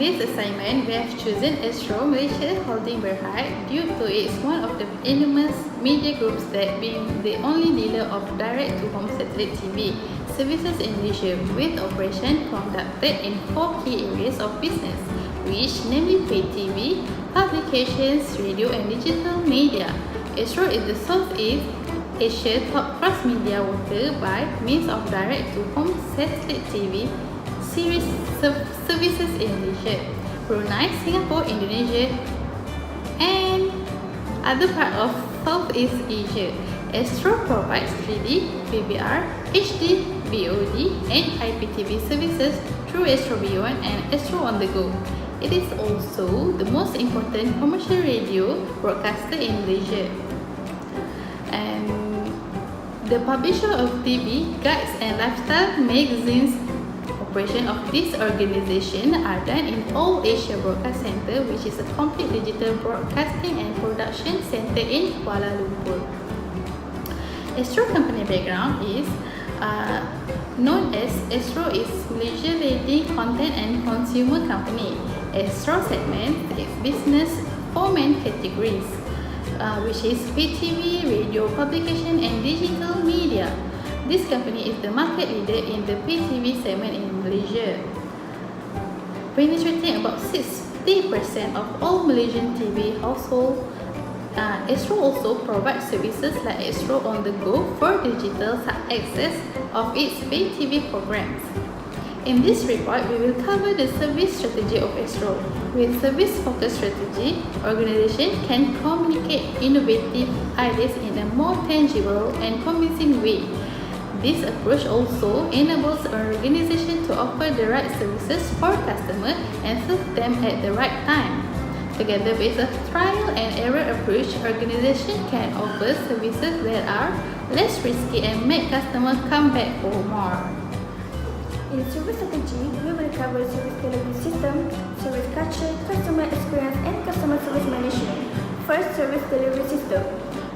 this assignment, we have chosen Astro Malaysia Holding Berhad due to it's one of the enormous media groups that being the only dealer of direct-to-home satellite TV services in Malaysia, with operation conducted in 4 key areas of business, which namely pay TV, publications, radio and digital media. Astro is the Southeast Asia top cross-media worker by means of direct-to-home satellite TV series services in Malaysia, Brunei, Singapore, Indonesia and other part of Southeast Asia. Astro provides 3D, PBR, HD, VOD and IPTV services through Astro Beyond and Astro On The Go. It is also the most important commercial radio broadcaster in Malaysia. And the publisher of TV, guides and lifestyle magazines. Operation of this organization are done in All Asia Broadcast Centre, which is a complete digital broadcasting and production centre in Kuala Lumpur. Astro company background is known as Astro is Malaysia leading content and consumer company. Astro segment its business 4 main categories, which is pay TV, radio, publication and digital media. This company is the market leader in the pay TV segment in Malaysia, penetrating about 60% of all Malaysian TV households. Astro also provides services like Astro On The Go for digital access of its pay TV programs. In this report, we will cover the service strategy of Astro. With service-focused strategy, organization can communicate innovative ideas in a more tangible and convincing way. This approach also enables an organization to offer the right services for customers and serve them at the right time. Together with a trial and error approach, organization can offer services that are less risky and make customers come back for more. In service strategy, we will cover service delivery system, service culture, customer experience and customer service management. First, service delivery system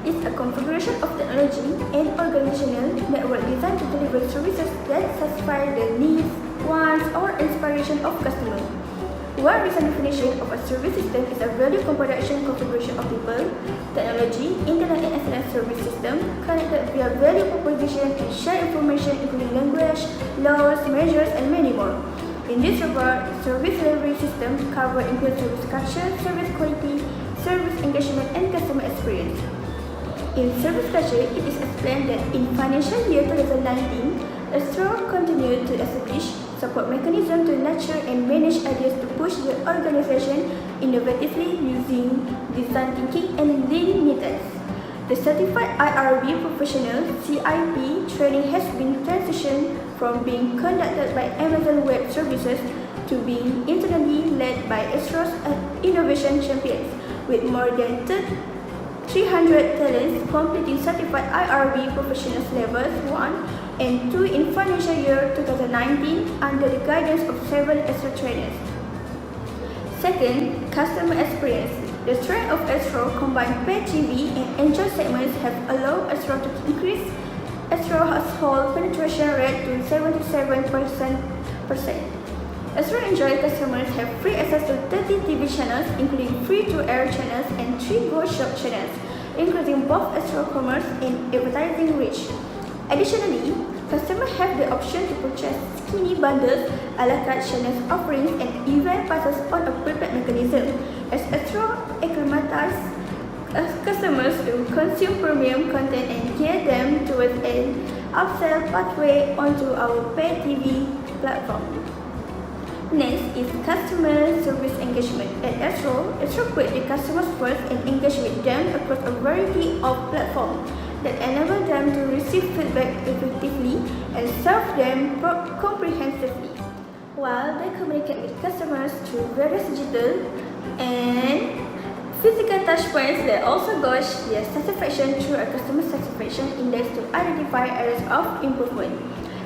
is a configuration of technology and organizational network designed to deliver services that satisfy the needs, wants, or inspiration of customers. One recent definition of a service system is a value co-production configuration of people, technology, internet and SMS service system connected via value proposition and share information including language, laws, measures, and many more. In this regard, service delivery system cover include service culture, service quality, service engagement, and customer experience. In service culture, it is explained that in financial year 2019, Astro continued to establish support mechanism to nurture and manage ideas to push the organization innovatively using design thinking and lean methods. The Certified IRB Professional CIP training has been transitioned from being conducted by Amazon Web Services to being internally led by Astro's Innovation Champions, with more than 300 talents completing Certified IRB Professionals Levels 1 and 2 in financial year 2019 under the guidance of 7 Astro trainers. Second, customer experience. The strength of Astro combined pay TV and Enjoy segments have allowed Astro to increase Astro household penetration rate to 77%. Astro Enjoy customers have free access to 30 TV channels, including free-to-air channels and 3 Go Shop channels, including both Astro Commerce and advertising reach. Additionally, customers have the option to purchase skinny bundles, a la carte channels offerings, and event passes on a prepaid mechanism, as Astro acclimatizes customers to consume premium content and gear them towards an upsell pathway onto our pay TV platform. Next is customer service engagement. At Astro put the customers first and engage with them across a variety of platforms that enable them to receive feedback effectively and serve them comprehensively, while they communicate with customers through various digital and physical touchpoints that also gauge their satisfaction through a customer satisfaction index to identify areas of improvement.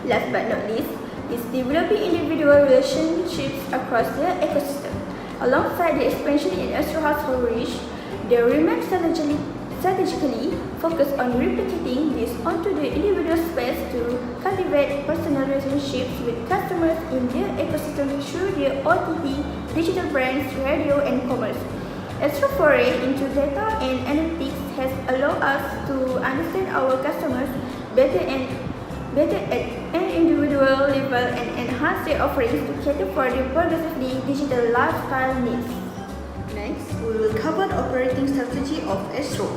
Last but not least, is developing individual relationships across their ecosystem. Alongside the expansion in Astro household reach, they remain strategically focused on replicating this onto the individual space to cultivate personal relationships with customers in their ecosystem. system through the OTT, digital brands, radio, and commerce. Astro foray into data and analytics has allowed us to understand our customers better at an individual level and enhance their offerings to cater for their progressively digital lifestyle needs. Next, we will cover the operating strategy of Astro.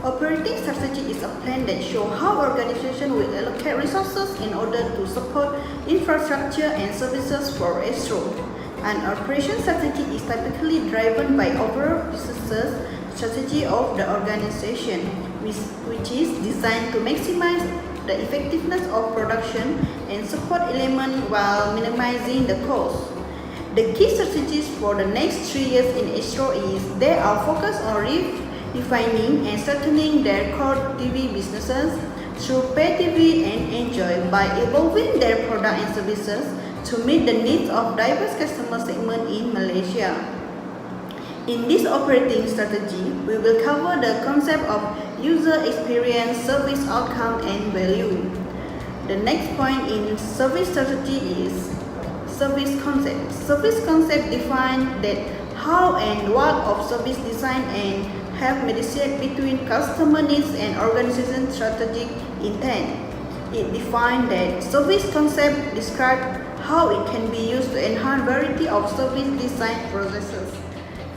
Operating strategy is a plan that shows how organization will allocate resources in order to support infrastructure and services for Astro. An operation strategy is typically driven by overall business strategy of the organization, which is designed to maximize the effectiveness of production and support elements while minimizing the cost. The key strategies for the next 3 years in Astro is they are focused on refining and strengthening their core TV businesses through pay TV and Enjoy by evolving their product and services to meet the needs of diverse customer segments in Malaysia. In this operating strategy, we will cover the concept of user experience, service outcome, and value. The next point in service strategy is service concept. Service concept defines that how and what of service design and have mediation between customer needs and organization strategic intent. It defines that service concept describes how it can be used to enhance variety of service design processes.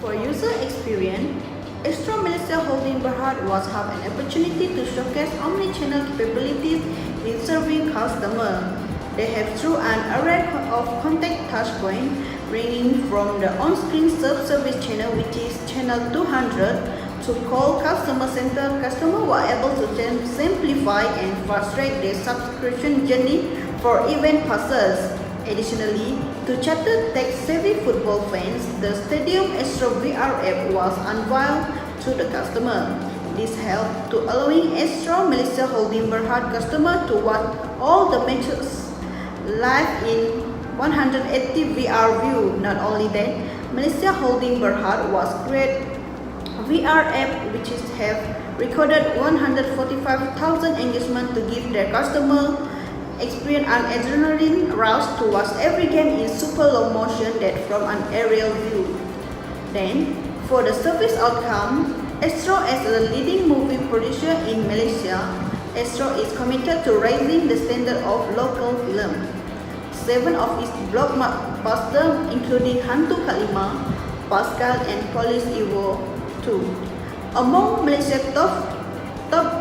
For user experience, Astro Malaysia Holding Berhad was have an opportunity to showcase omni-channel capabilities in serving customers. They have through an array of contact touchpoints ranging from the on-screen self-service channel, which is channel 200, to call customer center. Customers were able to simplify and fast-track their subscription journey for event passes. Additionally, to cater tech-savvy football fans, the Stadium Astro VR app was unveiled to the customer. This helped to allowing Astro Malaysia Holding Berhad customer to watch all the matches live in 180 VR view. Not only that, Malaysia Holding Berhad was create VR app which is have recorded 145,000 engagement to give their customer experience an adrenaline rush to watch every game in super low motion that from an aerial view. Then, for the service outcome, Astro as a leading movie producer in Malaysia, Astro is committed to raising the standard of local film. 7 of its blockbusters, including Hantu Kak Lima, Pascal, and Police Evo 2. Among Malaysia's top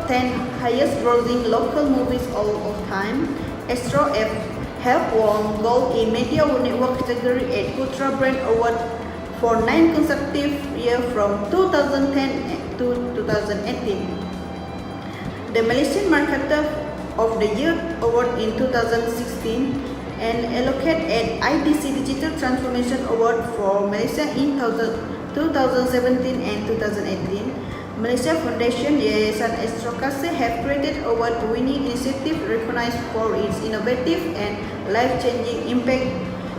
10 highest grossing local movies all of time, Astro have won gold in Media Network category at Putra Brand Award for 9 consecutive years from 2010 to 2018. The Malaysian Marketer of the Year Award in 2016 and allocated an IDC Digital Transformation Award for Malaysia in 2017 and 2018. Malaysia Foundation Yayasan Astro Kasih have created award-winning initiative recognized for its innovative and life-changing impact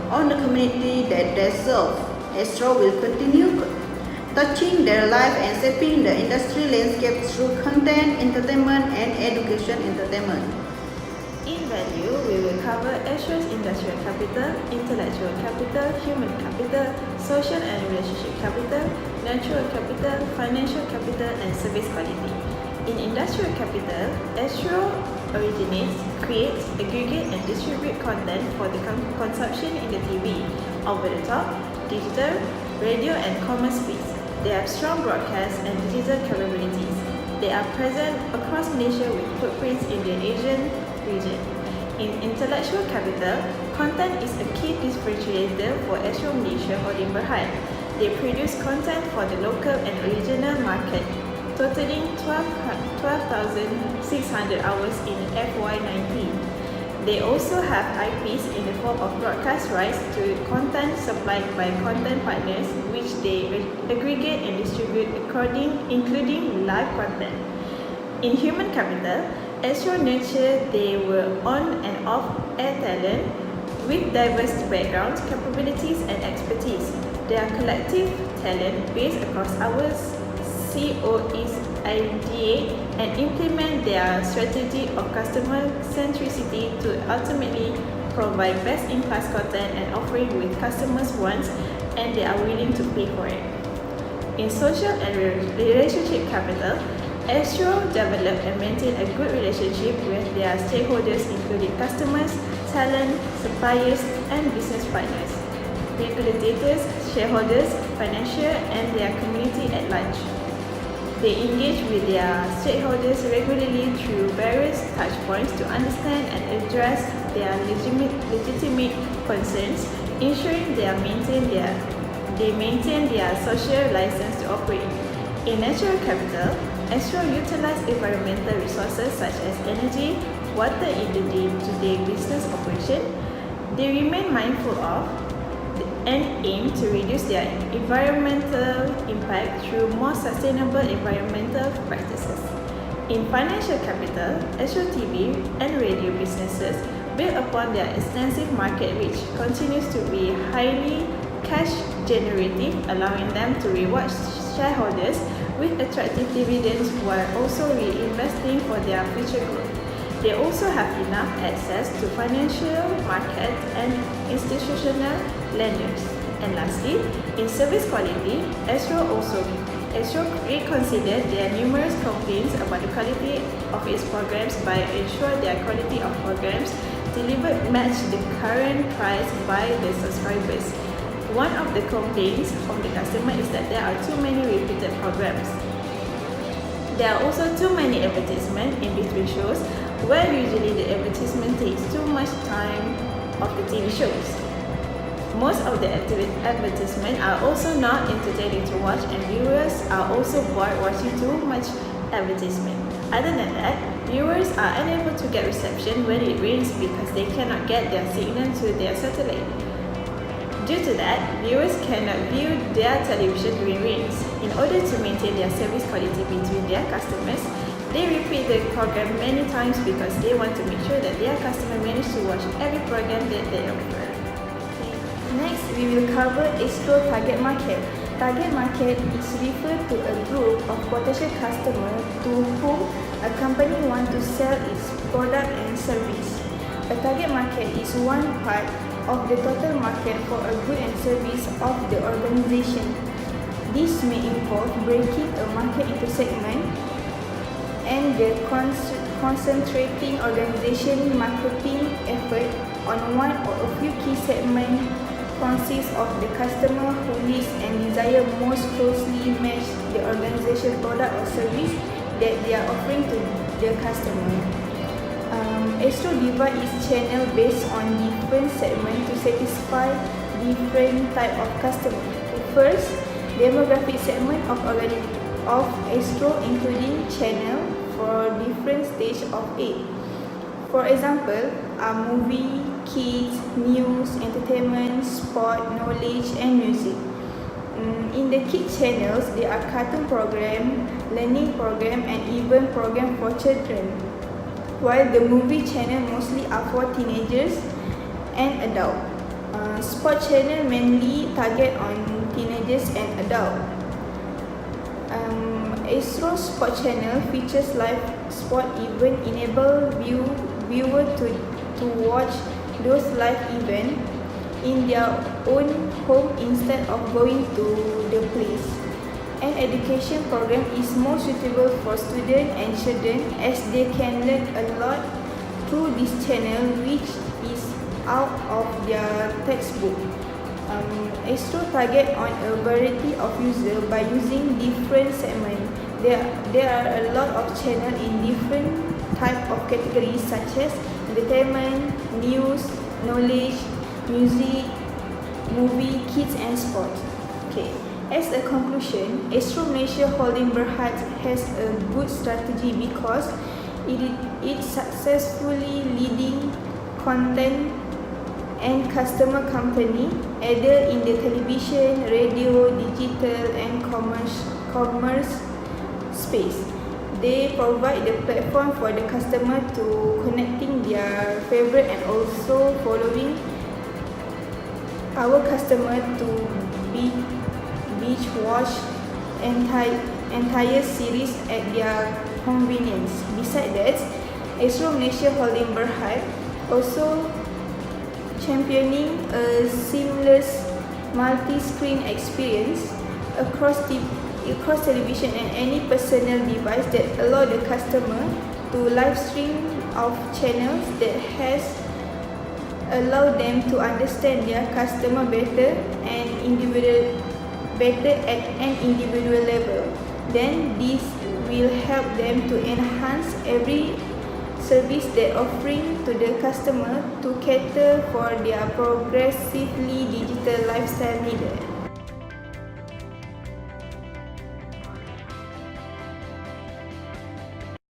on the community that they serve. Astro will continue touching their life and shaping the industry landscape through content, entertainment, and education entertainment. In value, we will cover Astro's industrial capital, intellectual capital, human capital, social and relationship capital, natural capital, financial capital, and service quality. In industrial capital, Astro originates, creates, aggregate, and distribute content for the consumption in the TV, over-the-top, digital, radio, and commerce space. They have strong broadcast and digital capabilities. They are present across Malaysia with footprints in the Asian region. In intellectual capital, content is a key differentiator for Astro Malaysia Holding Berhad. They produce content for the local and regional market, totaling 12,600 hours in FY19. They also have IPs in the form of broadcast rights to content supplied by content partners, which they aggregate and distribute including live content. In human capital, Astro nurture they were on and off air talent with diverse backgrounds, capabilities, and expertise. Their collective talent based across hours, COEs ideate and implement their strategy of customer centricity to ultimately provide best-in-class content and offering with customers wants, and they are willing to pay for it. In social and relationship capital, Astro develop and maintain a good relationship with their stakeholders including customers, talent, suppliers, and business partners, regulators, shareholders, financial, and their community at large. They engage with their stakeholders regularly through various touchpoints to understand and address their legitimate concerns, ensuring they maintain their social license to operate. In natural capital, Astro utilize environmental resources such as energy, water in the day-to-day business operation. They remain mindful of and aim to reduce their environmental impact through more sustainable environmental practices. In financial capital, Astro TV and radio businesses build upon their extensive market reach continues to be highly cash generative, allowing them to reward shareholders with attractive dividends while also reinvesting for their future growth. They also have enough access to financial markets and institutional lenders. And lastly, in service quality, Astro reconsidered their numerous complaints about the quality of its programs by ensuring their quality of programs delivered match the current price by the subscribers. One of the complaints from the customer is that there are too many repeated programs. There are also too many advertisements in between shows, where usually the advertisement takes too much time of the TV shows. Most of the advertisements are also not entertaining to watch, and viewers are also bored watching too much advertisement. Other than that, viewers are unable to get reception when it rains because they cannot get their signal to their satellite. Due to that, viewers cannot view their television during rains. In order to maintain their service quality between their customers, they repeat the program many times because they want to make sure that their customer manage to watch every program that they offer. Next, we will cover Astro target market. Target market is referred to a group of potential customers to whom a company wants to sell its product and service. A target market is one part of the total market for a good and service of the organization. This may involve breaking a market into segments and the concentrating organization marketing effort on one or a few key segments consists of the customer who needs and desire most closely match the organization product or service that they are offering to the customer. Astro divide its channel based on different segments to satisfy different type of customer. First, demographic segment of Astro including channel for different stage of age. For example, movie, kids, news, entertainment, sport, knowledge, and music. In the kids channels, there are cartoon program, learning program, and even program for children. While the movie channel mostly are for teenagers and adults. Sport channel mainly target on teenagers and adults. Astro Sport Channel features live sport event, enable viewer to watch those live events in their own home instead of going to the place. An education program is more suitable for students and children as they can learn a lot through this channel, which is out of their textbook. Astro target on a variety of users by using different segments. There are a lot of channels in different type of categories such as entertainment, news, knowledge, music, movie, kids, and sport. Okay. As a conclusion, Astro Malaysia Holding Berhad has a good strategy because it successfully leading content and customer company either in the television, radio, digital, and commerce space. They provide the platform for the customer to connecting their favorite and also following our customer to binge watch entire series at their convenience. Besides that, Astro Malaysia Holding Berhad also championing a seamless multi-screen experience across television and any personal device that allow the customer to live stream of channels that has allowed them to understand their customer better at an individual level. Then this will help them to enhance every service that offering to the customer to cater for their progressively digital lifestyle needed.